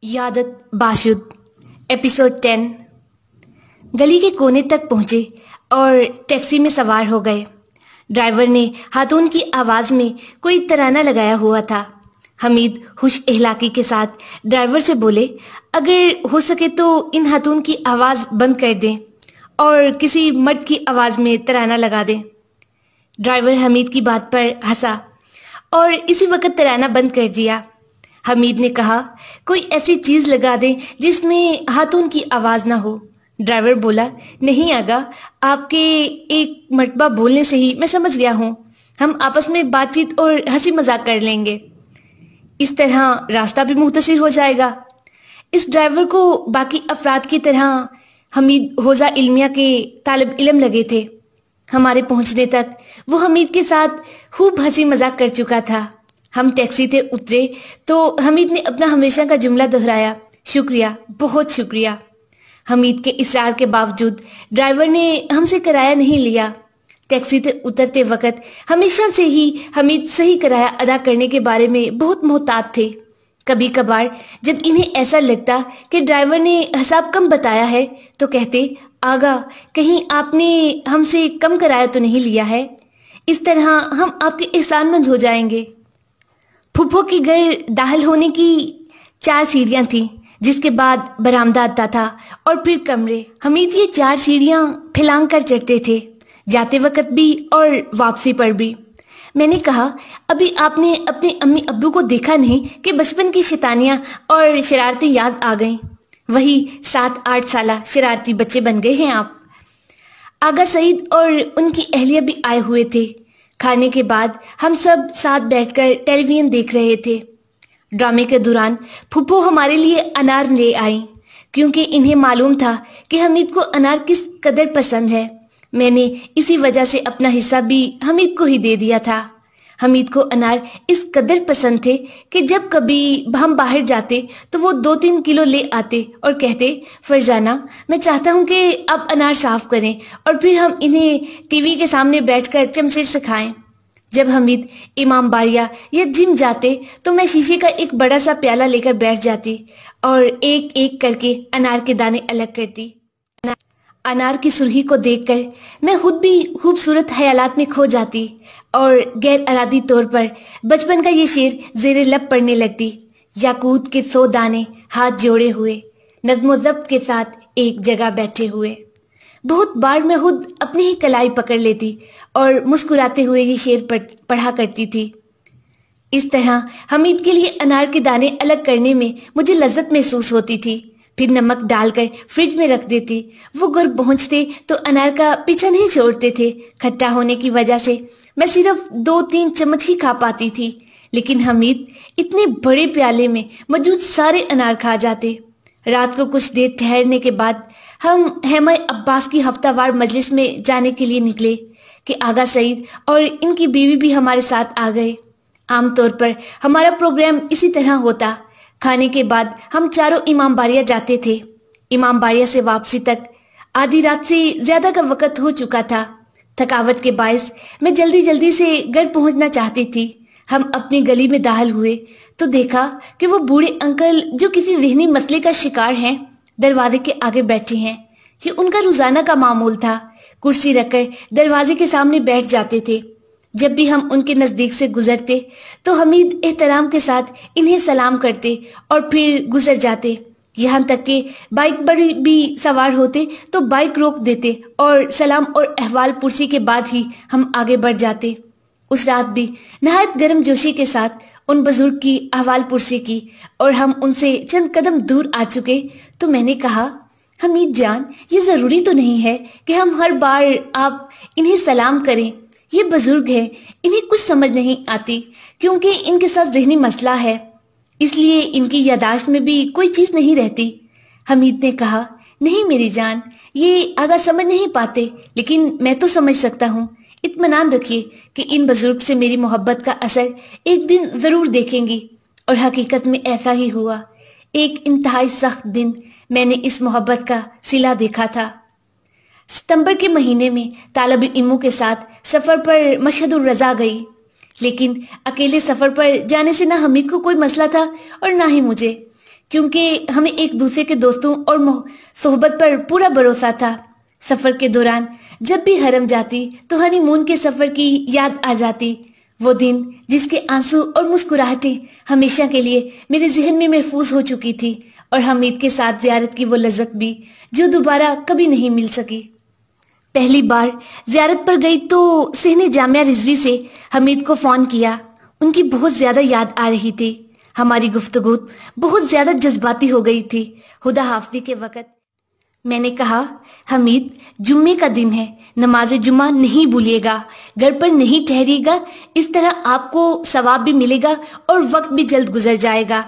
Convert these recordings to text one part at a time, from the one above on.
यादत बाशुद episode 10। गली के कोने तक पहुंचे और टैक्सी में सवार हो गए। ड्राइवर ने हाथून की आवाज़ में कोई तराना लगाया हुआ था। हमीद खुश इखलाकी के साथ ड्राइवर से बोले, अगर हो सके तो इन हाथून की आवाज़ बंद कर दें और किसी मर्द की आवाज़ में तराना लगा दें। ड्राइवर हमीद की बात पर हंसा और इसी वक्त तराना बंद कर दिया। हमीद ने कहा, कोई ऐसी चीज़ लगा दें जिसमें हाथून की आवाज़ ना हो। ड्राइवर बोला, नहीं आगा, आपके एक मर्तबा बोलने से ही मैं समझ गया हूँ। हम आपस में बातचीत और हंसी मजाक कर लेंगे, इस तरह रास्ता भी मुख्तसर हो जाएगा। इस ड्राइवर को बाकी अफराद की तरह हमीद हौज़ा इल्मिया के तालिब इल्म लगे थे। हमारे पहुंचने तक वो हमीद के साथ खूब हंसी मजाक कर चुका था। हम टैक्सी से उतरे तो हमीद ने अपना हमेशा का जुमला दोहराया, शुक्रिया, बहुत शुक्रिया। हमीद के इसरार के बावजूद ड्राइवर ने हमसे किराया नहीं लिया। टैक्सी से उतरते वक्त हमेशा से ही हमीद सही किराया अदा करने के बारे में बहुत मोहतात थे। कभी कभार जब इन्हें ऐसा लगता कि ड्राइवर ने हिसाब कम बताया है तो कहते, आगा, कहीं आपने हमसे कम किराया तो नहीं लिया है? इस तरह हम आपके एहसानमंद हो जाएंगे। फूफो के घर दाखिल होने की 4 सीढ़ियां थीं, जिसके बाद बरामदा आता था और फिर कमरे। हमीद ये 4 सीढ़ियां फैलांग कर चढ़ते थे, जाते वक्त भी और वापसी पर भी। मैंने कहा, अभी आपने अपने अम्मी अब्बू को देखा नहीं कि बचपन की शैतानियां और शरारतें याद आ गईं। वही 7-8 साला शरारती बच्चे बन गए हैं आप। आगा सईद और उनकी अहलिया भी आए हुए थे। खाने के बाद हम सब साथ बैठकर टेलीविजन देख रहे थे। ड्रामे के दौरान फूफो हमारे लिए अनार ले आई, क्योंकि इन्हें मालूम था कि हमीद को अनार किस कदर पसंद है। मैंने इसी वजह से अपना हिस्सा भी हमीद को ही दे दिया था। हमीद को अनार इस कदर पसंद थे कि जब कभी हम बाहर जाते तो वो 2-3 किलो ले आते और कहते, फरजाना, मैं चाहता हूँ कि आप अनार साफ करें और फिर हम इन्हें टीवी के सामने बैठकर चमचे से खाएं। जब हमीद इमाम बाड़िया या जिम जाते तो मैं शीशे का एक बड़ा सा प्याला लेकर बैठ जाती और एक एक करके अनार के दाने अलग करती। अनार की सुर्खी को देखकर मैं खुद भी खूबसूरत ख्यालात में खो जाती और गैर इरादी तौर पर बचपन का ये शेर जेरे लब पड़ने लगती। याकूत के 100 दाने हाथ जोड़े हुए, नज़्म ज़ब्त के साथ एक जगह बैठे हुए। बहुत बार मैं खुद अपनी ही कलाई पकड़ लेती और मुस्कुराते हुए ये शेर पढ़ा करती थी। इस तरह हमीद के लिए अनार के दाने अलग करने में मुझे लज्जत महसूस होती थी। फिर नमक डालकर फ्रिज में रख देती। वो घर पहुंचते तो अनार का पीछा नहीं छोड़ते थे। खट्टा होने की वजह से मैं सिर्फ 2-3 चम्मच ही खा पाती थी, लेकिन हमीद इतने बड़े प्याले में मौजूद सारे अनार खा जाते। रात को कुछ देर ठहरने के बाद हम हेमा अब्बास की हफ्तावार मजलिस में जाने के लिए निकले कि आगा सईद और इनकी बीवी भी हमारे साथ आ गए। आमतौर पर हमारा प्रोग्राम इसी तरह होता। खाने के बाद हम चारों इमाम बाड़िया जाते थे। इमाम बाड़िया से वापसी तक आधी रात से ज्यादा का वक्त हो चुका था। थकावट के बायस मैं जल्दी जल्दी से घर पहुंचना चाहती थी। हम अपनी गली में दाखिल हुए तो देखा कि वो बूढ़े अंकल जो किसी ज़हनी मसले का शिकार हैं, दरवाजे के आगे बैठे हैं। ये उनका रोजाना का मामूल था। कुर्सी रखकर दरवाजे के सामने बैठ जाते थे। जब भी हम उनके नज़दीक से गुजरते तो हमीद एहतराम के साथ इन्हें सलाम करते और फिर गुजर जाते। यहाँ तक कि बाइक पर भी सवार होते तो बाइक रोक देते और सलाम और अहवाल पुरसी के बाद ही हम आगे बढ़ जाते। उस रात भी नहायत गर्मजोशी के साथ उन बुजुर्ग की अहवाल पुरसी की और हम उनसे चंद कदम दूर आ चुके तो मैंने कहा, हमीद जान, ये ज़रूरी तो नहीं है कि हम हर बार आप इन्हें सलाम करें। ये बुजुर्ग हैं, इन्हें कुछ समझ नहीं आती क्योंकि इनके साथ ज़हनी मसला है, इसलिए इनकी यादाश्त में भी कोई चीज़ नहीं रहती। हमीद ने कहा, नहीं मेरी जान, ये आगा समझ नहीं पाते, लेकिन मैं तो समझ सकता हूँ। इत्मीनान रखिए कि इन बुजुर्ग से मेरी मोहब्बत का असर एक दिन ज़रूर देखेंगी। और हकीकत में ऐसा ही हुआ। एक इंतहाई सख्त दिन मैंने इस मोहब्बत का सिला देखा था। सितंबर के महीने में तालिब इल्मों के साथ सफ़र पर मशहदुर रज़ा गई, लेकिन अकेले सफ़र पर जाने से ना हमीद को कोई मसला था और ना ही मुझे। क्योंकि हमें एक दूसरे के दोस्तों और सोहबत पर पूरा भरोसा था। सफर के दौरान जब भी हरम जाती तो हनीमून के सफर की याद आ जाती। वो दिन जिसके आंसू और मुस्कुराहटें हमेशा के लिए मेरे जहन में महफूज हो चुकी थी, और हमीद के साथ जियारत की वो लज्जत भी जो दोबारा कभी नहीं मिल सकी। पहली बार जियारत पर गई तो सहने जामिया रिजवी से हमीद को फोन किया। उनकी बहुत ज्यादा याद आ रही थी। हमारी गुफ्तगू बहुत ज्यादा जज्बाती हो गई थी। हुदा हाफिज़ी के वक़्त मैंने कहा, हमीद, जुम्मे का दिन है, नमाज जुम्मा नहीं भूलिएगा, घर पर नहीं ठहरिएगा, इस तरह आपको सवाब भी मिलेगा और वक्त भी जल्द गुजर जाएगा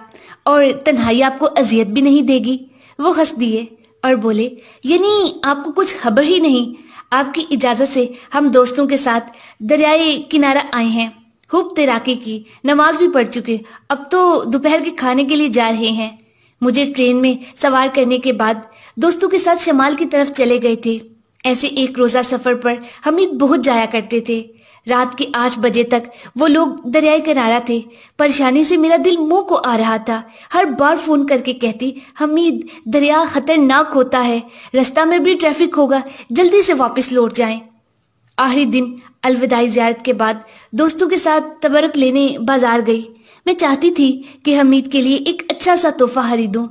और तन्हाई आपको अजियत भी नहीं देगी। वो हंस दिए और बोले, यानी आपको कुछ खबर ही नहीं? आपकी इजाजत से हम दोस्तों के साथ दरियाए किनारा आए हैं, खूब तैराकी की, नमाज भी पढ़ चुके, अब तो दोपहर के खाने के लिए जा रहे हैं। मुझे ट्रेन में सवार करने के बाद दोस्तों के साथ शमाल की तरफ चले गए थे। ऐसे एक रोजा सफर पर हमीद बहुत जाया करते थे। रात के 8 बजे तक वो लोग दरियाए किनारा थे। परेशानी से मेरा दिल मुंह को आ रहा था। हर बार फोन करके कहती, हमीद, दरिया खतरनाक होता है, रास्ता में भी ट्रैफिक होगा, जल्दी से वापस लौट जाएं। आखिरी दिन अलविदाई ज़ियारत के बाद दोस्तों के साथ तबरुक लेने बाजार गई। मैं चाहती थी कि हमीद के लिए एक अच्छा सा तोहफा खरीदूं।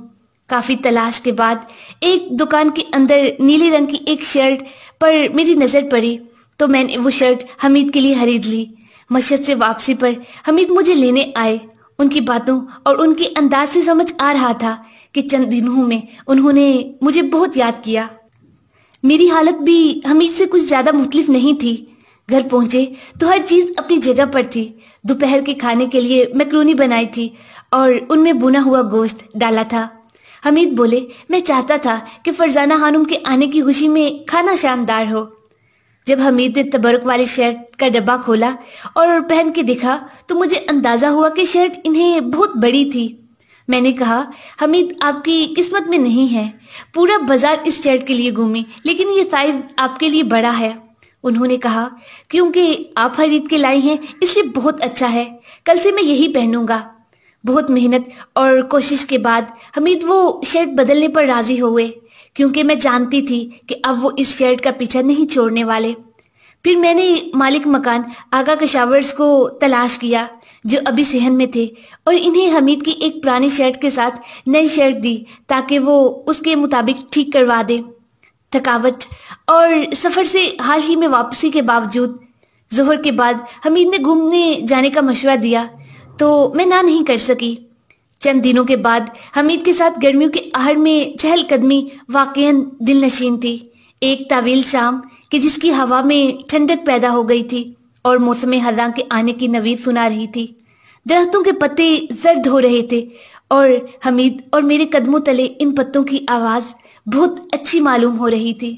काफी तलाश के बाद एक दुकान के अंदर नीले रंग की एक शर्ट पर मेरी नजर पड़ी तो मैंने वो शर्ट हमीद के लिए खरीद ली। मशहद से वापसी पर हमीद मुझे लेने आए। उनकी बातों और उनके अंदाज से समझ आ रहा था कि चंद दिनों में उन्होंने मुझे बहुत याद किया। मेरी हालत भी हमीद से कुछ ज्यादा मुख्तलिफ नहीं थी। घर पहुंचे तो हर चीज अपनी जगह पर थी। दोपहर के खाने के लिए मैक्रोनी बनाई थी और उनमें भुना हुआ गोश्त डाला था। हमीद बोले, मैं चाहता था कि फरजाना खानुम के आने की खुशी में खाना शानदार हो। जब हमीद ने तबरुक वाली शर्ट का डब्बा खोला और पहन के देखा तो मुझे अंदाजा हुआ कि शर्ट इन्हें बहुत बड़ी थी। मैंने कहा, हमीद, आपकी किस्मत में नहीं है। पूरा बाजार इस शर्ट के लिए घूमी, लेकिन ये साइज आपके लिए बड़ा है। उन्होंने कहा, क्योंकि आप खरीद के लाई हैं इसलिए बहुत अच्छा है, कल से मैं यही पहनूंगा। बहुत मेहनत और कोशिश के बाद हमीद वो शर्ट बदलने पर राजी हो गए, क्योंकि मैं जानती थी कि अब वो इस शर्ट का पीछा नहीं छोड़ने वाले। फिर मैंने मालिक मकान आगा कशावर्स को तलाश किया जो अभी सेहन में थे और इन्हें हमीद की एक पुरानी शर्ट के साथ नई शर्ट दी ताकि वो उसके मुताबिक ठीक करवा दे। थकावट और सफर से हाल ही में वापसी के बावजूद जोहर के बाद हमीद ने घूमने जाने का मशवरा दिया तो मैं ना नहीं कर सकी। चंद दिनों के बाद हमीद के साथ गर्मियों के आहर में चहलकदमी वाकईन दिलनशीन थी। एक तावील शाम कि जिसकी हवा में ठंडक पैदा हो गई थी और मौसम हज़ां के आने की नवीद सुना रही थी। दरख्तों के पत्ते जर्द हो रहे थे और हमीद और मेरे कदमों तले इन पत्तों की आवाज बहुत अच्छी मालूम हो रही थी।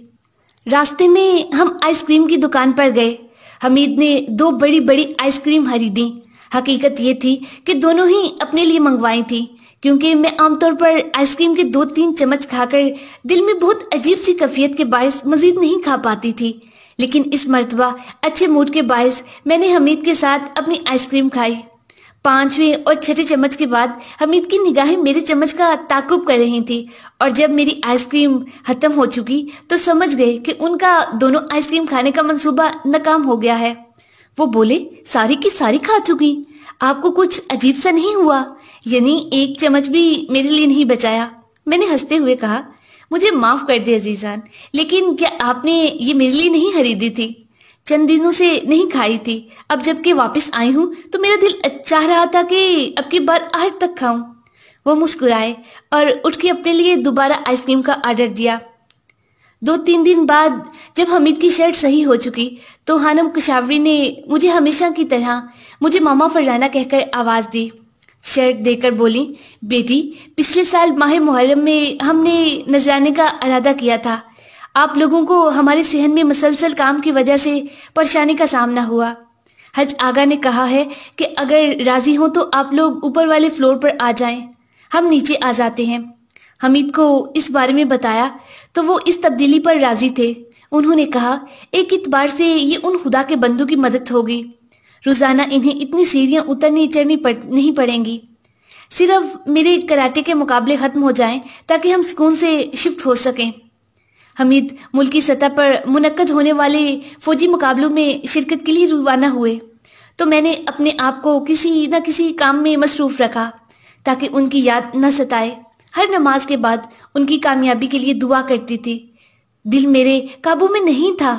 रास्ते में हम आइसक्रीम की दुकान पर गए। हमीद ने 2 बड़ी बड़ी आइसक्रीम खरीदी। हकीकत ये थी कि दोनों ही अपने लिए मंगवाई थी, क्योंकि मैं आमतौर पर आइसक्रीम के 2-3 चम्मच खाकर दिल में बहुत अजीब सी कैफियत के बायस मजीद नहीं खा पाती थी। लेकिन इस मर्तबा अच्छे मूड के बायस मैंने हमीद के साथ अपनी आइसक्रीम खाई। 5वें और 6ठे चम्मच के बाद हमीद की निगाहें मेरे चम्मच का ताकुब कर रही थी और जब मेरी आइसक्रीम खत्म हो चुकी तो समझ गए कि उनका दोनों आइसक्रीम खाने का मंसूबा नाकाम हो गया है। वो बोले, सारी की सारी खा चुकी, आपको कुछ अजीब सा नहीं हुआ? यानी 1 चम्मच भी मेरे लिए नहीं बचाया? मैंने हंसते हुए कहा, मुझे माफ कर दे अजीजान, लेकिन क्या आपने ये मेरे लिए नहीं खरीदी थी? चंद दिनों से नहीं खाई थी। अब जबकि वापस आई हूँ तो मेरा दिल चाह रहा था कि अब की बार आहर तक खाऊं। वो मुस्कुराए और उठ के अपने लिए दोबारा आइसक्रीम का ऑर्डर दिया। 2-3 दिन बाद जब हमीद की शर्ट सही हो चुकी तो हानम कुशावरी ने मुझे हमेशा की तरह मुझे मामा फरजाना कहकर आवाज दी। शर्ट देकर बोली, बेटी, पिछले साल माह मुहर्रम में हमने नजराने का इरादा किया था। आप लोगों को हमारे सहन में मसलसल काम की वजह से परेशानी का सामना हुआ। हज आगा ने कहा है कि अगर राजी हो तो आप लोग ऊपर वाले फ्लोर पर आ जाएं, हम नीचे आ जाते हैं। हमीद को इस बारे में बताया तो वो इस तब्दीली पर राजी थे। उन्होंने कहा, एक इतबार से ये उन खुदा के बंदों की मदद होगी। रोजाना इन्हें इतनी सीढ़ियां उतरनी चढ़नी नहीं पड़ेंगी। सिर्फ मेरे कराटे के मुकाबले खत्म हो जाएं ताकि हम सुकून से शिफ्ट हो सकें। हमीद मुल्की सतह पर मुनक्कद होने वाले फौजी मुकाबलों में शिरकत के लिए रवाना हुए तो मैंने अपने आप को किसी न किसी काम में मसरूफ रखा ताकि उनकी याद न सताए। हर नमाज के बाद उनकी कामयाबी के लिए दुआ करती थी। दिल मेरे काबू में नहीं था।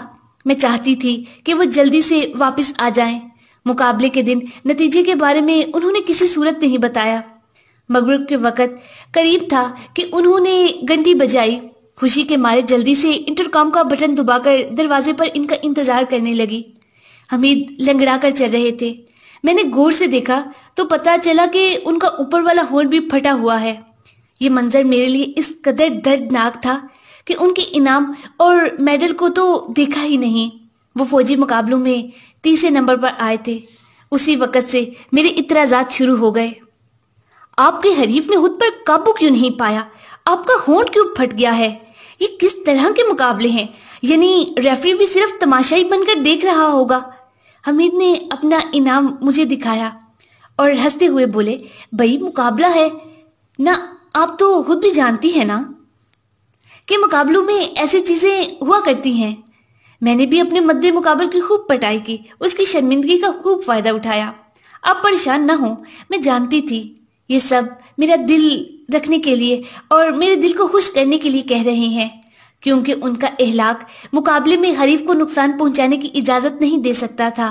मैं चाहती थी कि वो जल्दी से वापस आ जाएं। मुकाबले के दिन नतीजे के बारे में उन्होंने किसी सूरत नहीं बताया। मगरिब के वक्त करीब था कि उन्होंने घंटी बजाई। खुशी के मारे जल्दी से इंटरकॉम का बटन दबाकर दरवाजे पर इनका इंतजार करने लगी। हमीद लंगड़ा कर चल रहे थे। मैंने गौर से देखा तो पता चला कि उनका ऊपर वाला होंठ भी फटा हुआ है। ये मंजर मेरे लिए इस कदर दर्दनाक था कि उनके इनाम और मेडल को तो देखा ही नहीं। वो फौजी मुकाबलों में तीसरे नंबर पर आए थे। उसी वक्त से मेरे इतराजात शुरू हो गए। आपके हरीफ ने खुद पर काबू क्यों नहीं पाया? आपका होंठ क्यों फट गया है? ये किस तरह के मुकाबले हैं? यानी रेफरी भी सिर्फ तमाशाई बनकर देख रहा होगा। हमीद ने अपना इनाम मुझे दिखाया और हंसते हुए बोले, भाई मुकाबला है ना, आप तो खुद भी जानती है ना कि मुकाबलों में ऐसी चीजें हुआ करती हैं। मैंने भी अपने मद्दे मुकाबले की खूब पटाई की, उसकी शर्मिंदगी का खूब फायदा उठाया। आप परेशान न हो, मैं जानती थी ये सब मेरा दिल रखने के लिए और मेरे दिल को खुश करने के लिए कह रहे हैं, क्योंकि उनका इहलाक मुकाबले में हरीफ को नुकसान पहुंचाने की इजाजत नहीं दे सकता था।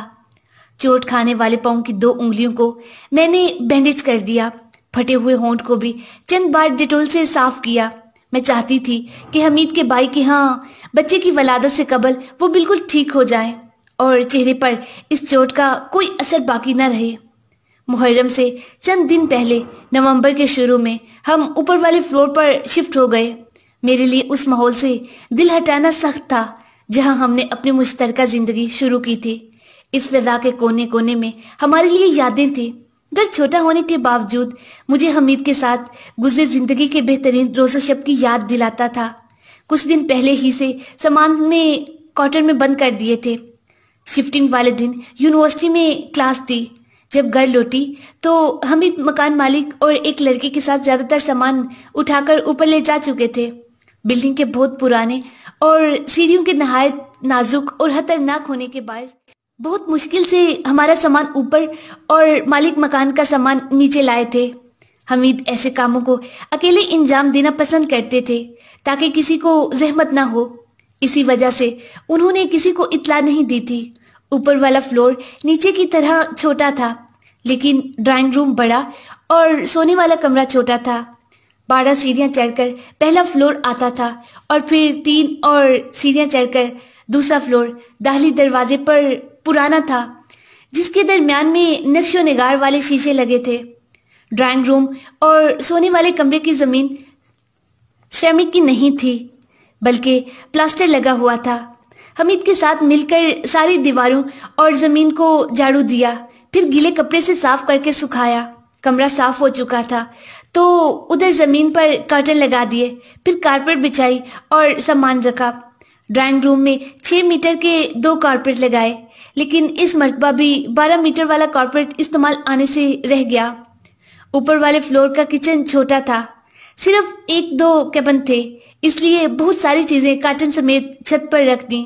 चोट खाने वाले पांव की 2 उंगलियों को मैंने बैंडेज कर दिया। फटे हुए होंठ को भी चंद बार डेटोल से साफ किया। मैं चाहती थी कि हमीद के भाई के यहाँ बच्चे की वलादत से कबल वो बिल्कुल ठीक हो जाएं और चेहरे पर इस चोट का कोई असर बाकी न रहे। मुहर्रम से चंद दिन पहले नवंबर के शुरू में हम ऊपर वाले फ्लोर पर शिफ्ट हो गए। मेरे लिए उस माहौल से दिल हटाना सख्त था जहां हमने अपनी मुश्तरका जिंदगी शुरू की थी। इस फिजा के कोने कोने में हमारे लिए यादें थी। घर छोटा होने के बावजूद मुझे हमीद के साथ गुजरे जिंदगी के बेहतरीन रोज़ो शब की याद दिलाता था। कुछ दिन पहले ही से सामान ने क्वार्टर में बंद कर दिए थे। शिफ्टिंग वाले दिन यूनिवर्सिटी में क्लास थी। जब घर लौटी तो हमीद मकान मालिक और एक लड़के के साथ ज्यादातर सामान उठाकर ऊपर ले जा चुके थे। बिल्डिंग के बहुत पुराने और सीढ़ियों के नहायत नाजुक और खतरनाक होने के बायस बहुत मुश्किल से हमारा सामान ऊपर और मालिक मकान का सामान नीचे लाए थे। हमीद ऐसे कामों को अकेले इंजाम देना पसंद करते थे ताकि किसी को जहमत ना हो। इसी वजह से उन्होंने किसी को इत्तला नहीं दी थी। ऊपर वाला फ्लोर नीचे की तरह छोटा था, लेकिन ड्राइंग रूम बड़ा और सोने वाला कमरा छोटा था। 12 सीढ़ियां चढ़कर पहला फ्लोर आता था और फिर 3 और सीढ़ियां चढ़कर दूसरा फ्लोर दाखिली दरवाजे पर पुराना था, जिसके दरमियान में नक्शो निगार वाले शीशे लगे थे। ड्राइंग रूम और सोने वाले कमरे की जमीन सेरामिक की नहीं थी, बल्कि प्लास्टर लगा हुआ था। हमीद के साथ मिलकर सारी दीवारों और जमीन को झाड़ू दिया, फिर गीले कपड़े से साफ करके सुखाया। कमरा साफ हो चुका था तो उधर जमीन पर कर्टन लगा दिए, फिर कारपेट बिछाई और सामान रखा। ड्राइंग रूम में 6 मीटर के 2 कारपेट लगाए, लेकिन इस मर्तबा भी 12 मीटर वाला कारपेट इस्तेमाल आने से रह गया। ऊपर वाले फ्लोर का किचन छोटा था, सिर्फ 1-2 कैबिन थे, इसलिए बहुत सारी चीजें कार्टन समेत छत पर रख दी।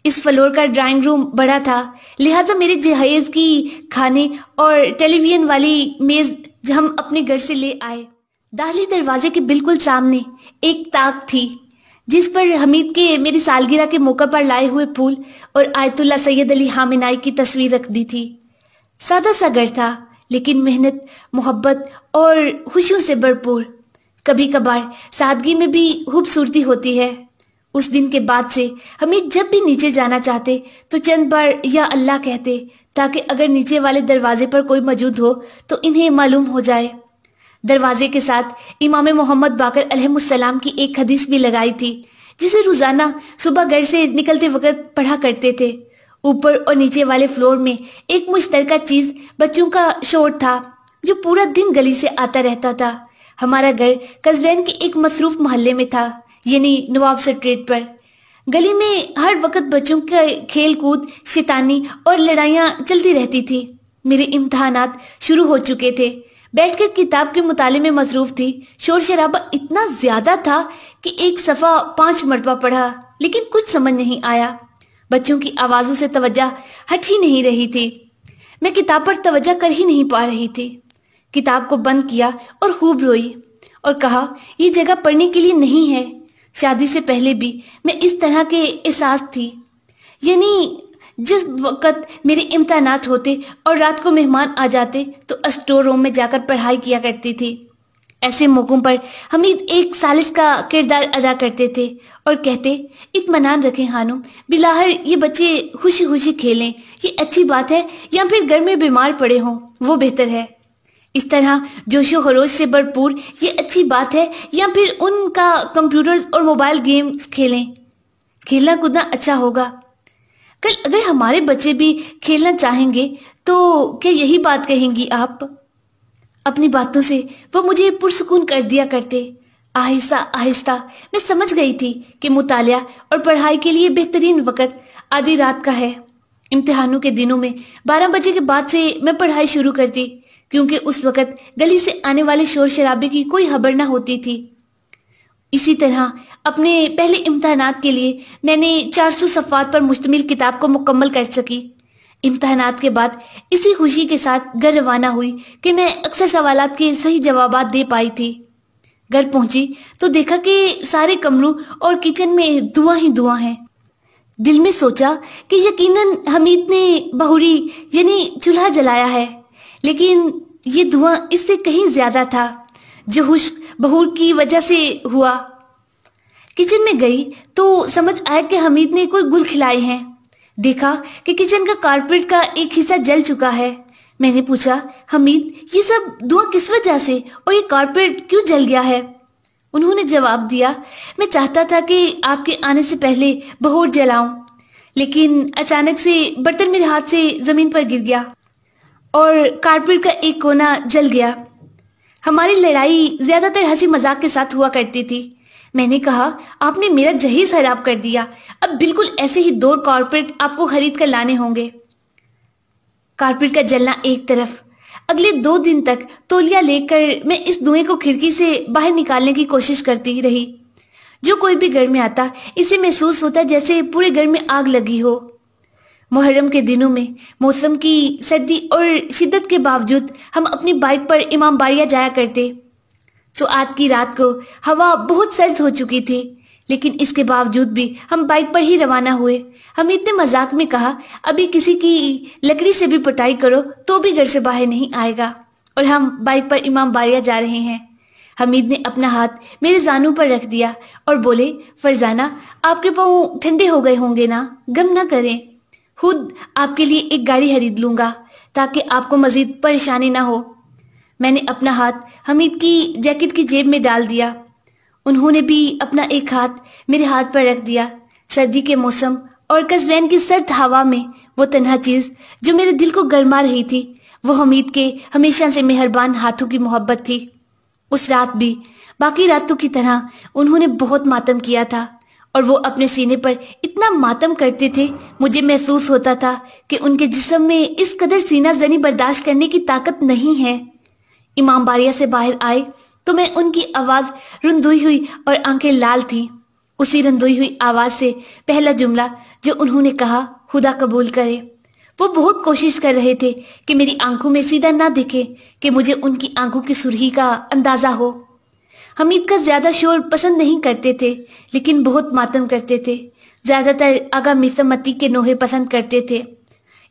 इस फ्लोर का ड्राइंग रूम बड़ा था, लिहाजा मेरे जहेज की खाने और टेलीविजन वाली मेज हम अपने घर से ले आए। दाखिली दरवाजे के बिल्कुल सामने एक ताक थी जिस पर हमीद के मेरी सालगिरह के मौके पर लाए हुए फूल और आयतुल्ला सैयद अली हामिनाई की तस्वीर रख दी थी। सादा सा घर था, लेकिन मेहनत, मोहब्बत और खुशियों से भरपूर। कभी कभार सादगी में भी खूबसूरती होती है। उस दिन के बाद से हमीद जब भी नीचे जाना चाहते तो चंद बार या अल्लाह कहते, ताकि अगर नीचे वाले दरवाजे पर कोई मौजूद हो तो इन्हें मालूम हो जाए। दरवाजे के साथ इमाम मोहम्मद बाकर अलैहिस्सलाम की एक हदीस भी लगाई थी, जिसे रोजाना सुबह घर से निकलते वक्त पढ़ा करते थे। ऊपर और नीचे वाले फ्लोर में एक मुश्तरका चीज बच्चों का शोर था जो पूरा दिन गली से आता रहता था। हमारा घर कस्बैन के एक मसरूफ मोहल्ले में था, यानी नवाब स्ट्रीट पर। गली में हर वक्त बच्चों के खेल कूद, शैतानी और लड़ाइयाँ चलती रहती थी। मेरे इम्तहानात शुरू हो चुके थे। बैठकर किताब के मुताले में मसरूफ थी। शोर शराबा इतना ज्यादा था कि एक सफ़ा 5 मरतबा पढ़ा, लेकिन कुछ समझ नहीं आया। बच्चों की आवाज़ों से तवज्जो हट ही नहीं रही थी। मैं किताब पर तवज्जो कर ही नहीं पा रही थी। किताब को बंद किया और खूब रोई और कहा, ये जगह पढ़ने के लिए नहीं है। शादी से पहले भी मैं इस तरह के एहसास थी, यानी जिस वक़्त मेरे इम्तहानात होते और रात को मेहमान आ जाते तो स्टोर रूम में जाकर पढ़ाई किया करती थी। ऐसे मौक़ों पर हमीद एक सालिस का किरदार अदा करते थे और कहते, इत्मीनान रखें हानुम, बिलाहर ये बच्चे खुशी खुशी खेलें, ये अच्छी बात है, या फिर घर में बीमार पड़े हों वो बेहतर है। इस तरह जोशो खरोश से भरपूर ये अच्छी बात है, या फिर उनका कंप्यूटर्स और मोबाइल गेम्स खेलें, खेलना कूदना अच्छा होगा। कल अगर हमारे बच्चे भी खेलना चाहेंगे तो क्या यही बात कहेंगी आप? अपनी बातों से वो मुझे पुरसुकून कर दिया करते। आहिस्ता आहिस्ता मैं समझ गई थी कि मुतालिया और पढ़ाई के लिए बेहतरीन वक़्त आधी रात का है। इम्तिहानों के दिनों में 12 बजे के बाद से मैं पढ़ाई शुरू करती, क्योंकि उस वक़्त गली से आने वाले शोर शराबे की कोई खबर न होती थी। इसी तरह अपने पहले इम्तिहानात के लिए मैंने 400 सफ़ात पर मुश्तमिल किताब को मुकम्मल कर सकी। इम्तिहानात के बाद इसी खुशी के साथ घर रवाना हुई कि मैं अक्सर सवालात के सही जवाबात दे पाई थी। घर पहुंची तो देखा कि सारे कमरों और किचन में धुआं ही धुआं है। दिल में सोचा कि यकीनन हमीद ने बहुरी यानी चूल्हा जलाया है, लेकिन ये धुआं इससे कहीं ज्यादा था, जो खुश्क बहूर की वजह से हुआ। किचन में गई तो समझ आया कि हमीद ने कोई गुल खिलाए हैं। देखा कि किचन का कारपेट का एक हिस्सा जल चुका है। मैंने पूछा, हमीद ये सब धुआं किस वजह से और ये कारपेट क्यों जल गया है? उन्होंने जवाब दिया, मैं चाहता था कि आपके आने से पहले बहूर जलाऊं, लेकिन अचानक से बर्तन मेरे हाथ से जमीन पर गिर गया और कारपेट का एक कोना जल गया। हमारी लड़ाई ज्यादातर हंसी मजाक के साथ हुआ करती थी। मैंने कहा, आपने मेरा जहेज खराब कर दिया, अब बिल्कुल ऐसे ही 2 कारपेट आपको खरीद कर लाने होंगे। कारपेट का जलना एक तरफ। अगले 2 दिन तक तौलिया लेकर मैं इस धुएं को खिड़की से बाहर निकालने की कोशिश करती रही। जो कोई भी घर में आता, इसे महसूस होता जैसे पूरे घर में आग लगी हो। मुहर्रम के दिनों में मौसम की सर्दी और शिद्दत के बावजूद हम अपनी बाइक पर इमाम बाड़िया जाया करते। सुआत की रात को हवा बहुत सर्द हो चुकी थी, लेकिन इसके बावजूद भी हम बाइक पर ही रवाना हुए। हमीद ने मजाक में कहा, अभी किसी की लकड़ी से भी पिटाई करो तो भी घर से बाहर नहीं आएगा, और हम बाइक पर इमाम बाड़िया जा रहे हैं। हमीद ने अपना हाथ मेरे जानू पर रख दिया और बोले, फरजाना आपके पाँव ठंडे हो गए होंगे ना, गम ना करें, खुद आपके लिए एक गाड़ी खरीद लूंगा ताकि आपको मजीद परेशानी ना हो। मैंने अपना हाथ हमीद की जैकेट की जेब में डाल दिया। उन्होंने भी अपना एक हाथ मेरे हाथ पर रख दिया। सर्दी के मौसम और कस्बैन की सर्द हवा में वो तन्हा चीज जो मेरे दिल को गरमा रही थी, वो हमीद के हमेशा से मेहरबान हाथों की मोहब्बत थी। उस रात भी बाकी रातों की तरह उन्होंने बहुत मातम किया था, और वो अपने सीने पर इतना मातम करते थे, मुझे महसूस होता था कि उनके जिस्म में इस कदर सीना जनी बर्दाश्त करने की ताकत नहीं है। इमाम बाड़िया से बाहर आए तो मैं उनकी आवाज़ रुंधुई हुई और आंखें लाल थी। उसी रुंधुई हुई आवाज़ से पहला जुमला जो उन्होंने कहा, खुदा कबूल करे। वो बहुत कोशिश कर रहे थे कि मेरी आंखों में सीधा ना दिखे, कि मुझे उनकी आंखों की सुर्खी का अंदाज़ा हो। हमीद का ज़्यादा शोर पसंद नहीं करते थे, लेकिन बहुत मातम करते थे। ज़्यादातर आगा मिसमती के नोहे पसंद करते थे।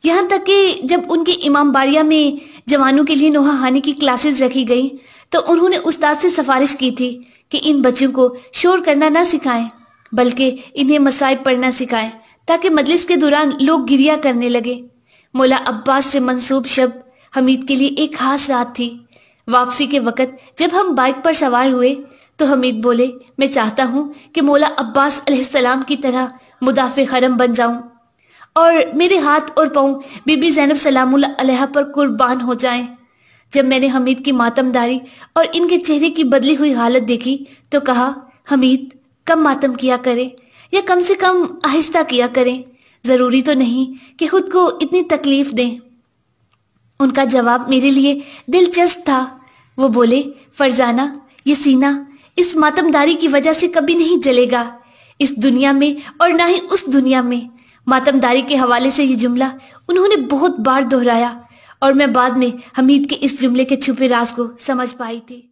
यहाँ तक कि जब उनके इमाम बाड़िया में जवानों के लिए नोहा खाने की क्लासेस रखी गई तो उन्होंने उस्ताद से सिफारिश की थी कि इन बच्चों को शोर करना ना सिखाएं, बल्कि इन्हें मसाइब पढ़ना सिखाएं, ताकि मजलिस के दौरान लोग गिरिया करने लगे। मौला अब्बास से मंसूब शब हमीद के लिए एक खास रात थी। वापसी के वक़्त जब हम बाइक पर सवार हुए तो हमीद बोले, मैं चाहता हूँ कि मौला अब्बास अलैहिस्सलाम की तरह मुदाफ़े हरम बन जाऊं और मेरे हाथ और पाँव बीबी ज़ैनब सलामुल्लाह अलैहा पर कुर्बान हो जाएं। जब मैंने हमीद की मातमदारी और इनके चेहरे की बदली हुई हालत देखी तो कहा, हमीद कम मातम किया करें, या कम से कम आहिस्ता किया करें, ज़रूरी तो नहीं कि खुद को इतनी तकलीफ दें। उनका जवाब मेरे लिए दिलचस्प था। وہ بولے، فرزانہ، یہ سینہ اس ماتمداری کی وجہ سے کبھی نہیں جلے گا، اس دنیا میں اور نہ ہی اس دنیا میں۔ ماتمداری کے حوالے سے یہ جملہ انہوں نے بہت بار دہرایا اور میں بعد میں حمید کے اس جملے کے چھپے راز کو سمجھ پائی تھی۔